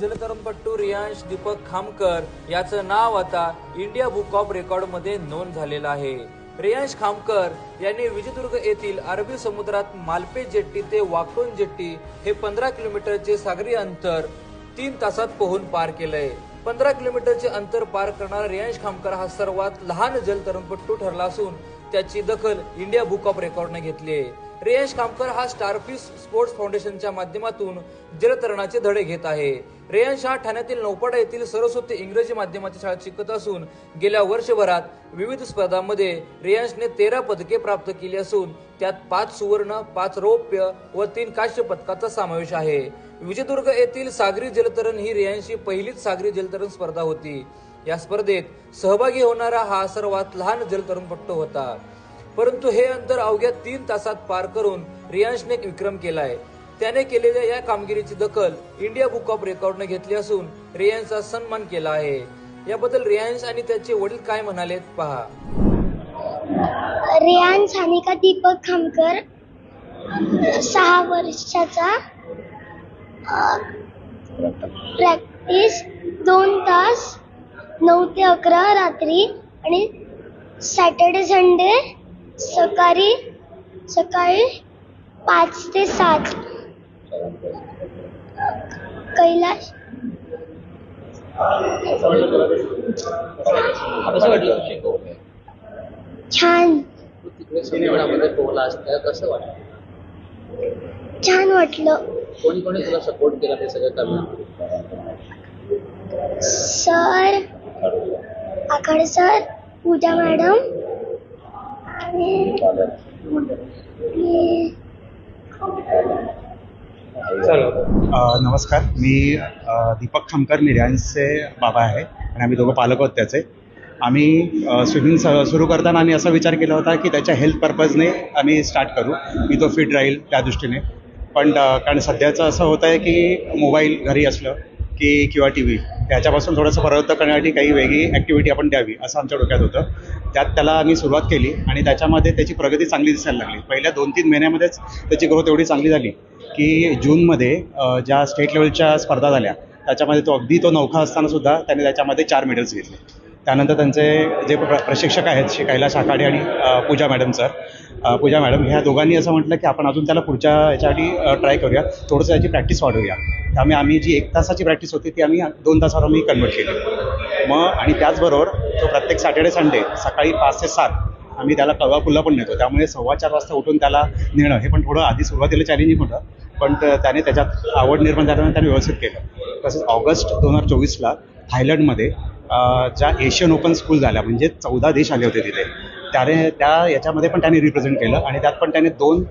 जलतरणपटू रियांश दीपक खामकर याचं नाव आता India book of record मध्ये नोंद झालेलं आहे। रियांश खामकर यांनी विजयदुर्ग येथील अरबी समुद्रात मालपे जेट्टी ते वाकोन जेट्टी हे 15 किलोमीटरचे सागरी अंतर 3 तासात पोहून पार केलंय। 15 किलोमीटरचे अंतर पार करणारा रियांश खामकर हा सर्वात लहान जलतरणपटू ठरला असून त्याची दखल इंडिया बुक ऑफ रेकॉर्डने घेतली आहे। रियांश खामकर हा स्टारफिश स्पोर्ट्स फाउंडेशनच्या माध्यमातून जलतरणाचे धडे घेत आहे। रियांश हा ठाण्यातील नौपाडा येथील सरस्वती इंग्रजी माध्यमाच्या शाळेत शिकत असून गेल्या वर्षभरात विविध स्पर्धांमध्ये रियांशने 13 पदके प्राप्त केली असून त्यात 5 सुवर्ण, 5 रौप्य व 3 कांस्य पदकाचा समावेश आहे। विजयदुर्ग येथील सागरी जलतरण ही रियांशची पहिलीच सागरी जलतरण स्पर्धा होती। या स्पर्धेत सहभागी होणारा हा सर्वात लहान जलतरणपटू होता, परंतु हे अंतर अवघ्या 3 तासात पार करून रियांशने एक विक्रम केलाय। त्याने केलेल्या या कामगिरीची दखल इंडिया बुक ऑफ रेकॉर्डने घेतली असून रियांशचा सन्मान केला आहे। याबद्दल रियांश आणि त्याचे वडील काय म्हणालेत पहा। रियांश सानिका दीपक खामकर 6 वर्षाचा, प्रॅक्टिस 2 तास 9 ते 11 रात्री आणि सॅटर्डे संडे सकाळी 5 ते 7 कैलाश। छान छान वाटलं। कोणी तुला सपोर्ट केला ते सगळं करणार? सर, आखाडे सर, पूजा मॅडम, नमस्कार, मी दीपक खामकर, मी रियांशचे बाबा आहे आणि आम्ही दोघं पालक आहोत त्याचे। आम्ही स्विमिंग सुरू करताना आम्ही असा विचार केला होता की त्याच्या हेल्थ पर्पजने आम्ही स्टार्ट करू, की तो फिट राहील त्या दृष्टीने। पण कारण सध्याचं असं होतं आहे की मोबाईल घरी असलं की किंवा टी व्ही त्याच्यापासून थोडंसं परावृत्त करण्यासाठी काही वेगळी ॲक्टिव्हिटी आपण द्यावी असं आमच्या डोक्यात होतं। त्यात त्याला आम्ही सुरुवात केली आणि त्याच्यामध्ये त्याची प्रगती चांगली दिसायला लागली। पहिल्या 2-3 महिन्यामध्येच त्याची ग्रोथ एवढी चांगली झाली की जूनमध्ये ज्या स्टेट लेवलच्या स्पर्धा झाल्या त्याच्यामध्ये तो नौखा असताना सुद्धा त्याने त्याच्यामध्ये 4 मेडल्स घेतले। त्यानंतर त्यांचे जे प्रशिक्षक आहेत श्री कैलाश आखाडे आणि पूजा मॅडम ह्या दोघांनी असं म्हटलं की आपण अजून त्याला पुढच्या याच्यासाठी ट्राय करूया, थोडंसं याची प्रॅक्टिस वाढवूया। त्यामुळे आम्ही जी 1 तासाची प्रॅक्टिस होती ती आम्ही 2 तासावर आम्ही कन्वर्ट केली। आणि त्याचबरोबर तो प्रत्येक सॅटर्डे संडे सकाळी 5 ते 7 आम्ही त्याला कळवा पुल्ला पण नेतो। त्यामुळे 4:15 वाजता उठून त्याला नेणं हे पण थोडं आधी सुरुवातीला चॅलेंजिंग होतं, पण त्याने त्याच्यात आवड निर्माण झाल्यानं त्याने व्यवस्थित केलं। तसंच ऑगस्ट 2024ला थायलंडमध्ये ज्या एशियन ओपन स्कूल झाल्या, म्हणजे 14 देश आले होते तिथे, याच्यामध्ये पण त्याने रिप्रेझेंट केलं आणि त्यात पण त्याने 2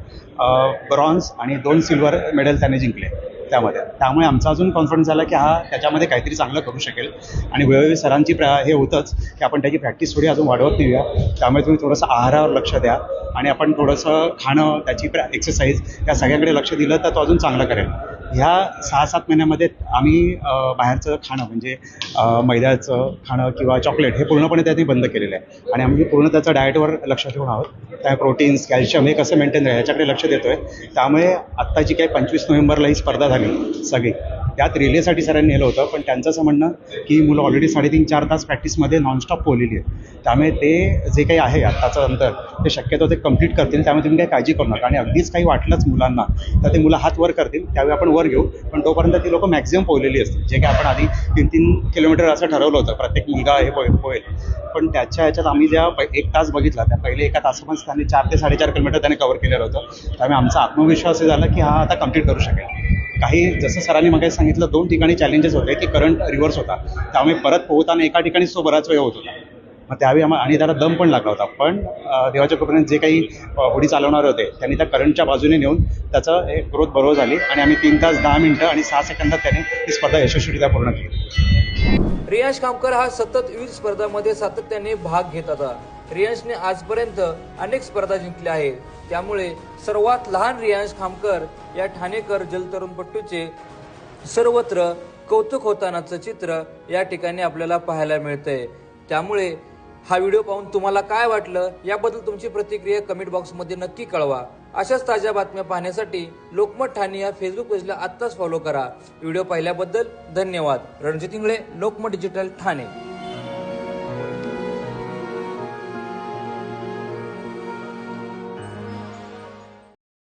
ब्रॉन्झ आणि 2 सिल्वर मेडल त्याने जिंकले त्यामुळे आमचा अजून कॉन्फिडन्स झाला की हा त्याच्यामध्ये काहीतरी चांगलं करू शकेल। आणि वेळोवेळी सरांची हे होतंच की आपण त्याची प्रॅक्टिस थोडी अजून वाढवत नेऊया। त्यामुळे तुम्ही थोडंसं आहारावर लक्ष द्या आणि आपण थोडंसं खाणं, त्याची एक्सरसाइज या सगळ्याकडे लक्ष दिलं तर तो अजून चांगला करेल। ह्या 6-7 महिन्यामध्ये आम्ही बाहेरचं खाणं म्हणजे मैद्याचं खाणं किंवा चॉकलेट हे पूर्णपणे त्यांनी बंद केलेलं आहे आणि आम्ही पूर्ण त्याचं डाएटवर लक्ष ठेवून आहोत। त्या प्रोटीन्स, कॅल्शियम हे कसं मेंटेन राहील याच्याकडे लक्ष देतो आहे। त्यामुळे आत्ता जी काही 25 नोव्हेंबरला ही स्पर्धा झाली सगळी, त्यात रिलेसाठी सरांनी नेलं होतं, पण त्यांचं असं म्हणणं की मुलं ऑलरेडी 3.5-4 तास प्रॅक्टिसमध्ये नॉनस्टॉप पोहलेली आहे, त्यामुळे ते जे काही आहे आत्ताचं अंतर ते शक्यतो ते कंप्लीट करतील। त्यामुळे तुम्ही काही काळजी करू नका आणि अगदीच काही वाटलंच मुलांना तर ते मुलं हात वर करतील, त्यावेळी आपण वर घेऊ। पण तोपर्यंत ती लोकं मॅक्झिमम पोहलेली असतील, जे काही आपण आधी 3-3 किलोमीटर असं ठरवलं होतं प्रत्येक मुलगा हे पोहेल, पण त्याच्या ह्याच्यात आम्ही ज्या 1 तास बघितला त्या पहिले 1 तासामध्ये त्याने 4 ते 4.5 किलोमीटर त्याने कव्हर केलेलं होतं। त्यामुळे आमचा आत्मविश्वास हे झाला की हा आता कंप्लीट करू शकेल। काही जसं सरांनी मग सांगितलं 2 ठिकाणी चॅलेंजेस होते की करंट रिव्हर्स होता, त्यामुळे परत पोहताना एका ठिकाणीच तो बराच वेळ होत होता, मग त्यावेळी आणि त्याला दम पण लागला होता। पण देवाच्या कृपेने जे काही होडी चालवणारे होते त्यांनी त्या करंटच्या बाजूने नेऊन त्याचं ग्रोथ बरोबर झाली आणि आम्ही 3 तास 10 मिनिटं आणि 6 सेकंदात त्याने ही स्पर्धा यशस्वीरित्या पूर्ण केली। रियांश खामकर हा सतत विविध स्पर्धांमध्ये सातत्याने भाग घेत होता। रियांशने आजपर्यंत अनेक स्पर्धा जिंकल्या आहेत, त्यामुळे सर्वात लहान रियांश खामकर या ठाणेकर जलतरणपटूचे सर्वत्र कौतुक होतानाचं चित्र या ठिकाणी आपल्याला पाहायला मिळतंय। त्यामुळे हा व्हिडिओ पाहून तुम्हाला काय वाटलं याबद्दल तुमची प्रतिक्रिया कमेंट बॉक्समध्ये नक्की कळवा अशाच ताज्या बातम्या पाहण्यासाठी लोकमत ठाणे या फेसबुक पेजला आत्ताच फॉलो करा. व्हिडिओ पाहिल्याबद्दल धन्यवाद. रणजित इंगळे, लोकमत डिजिटल ठाणे.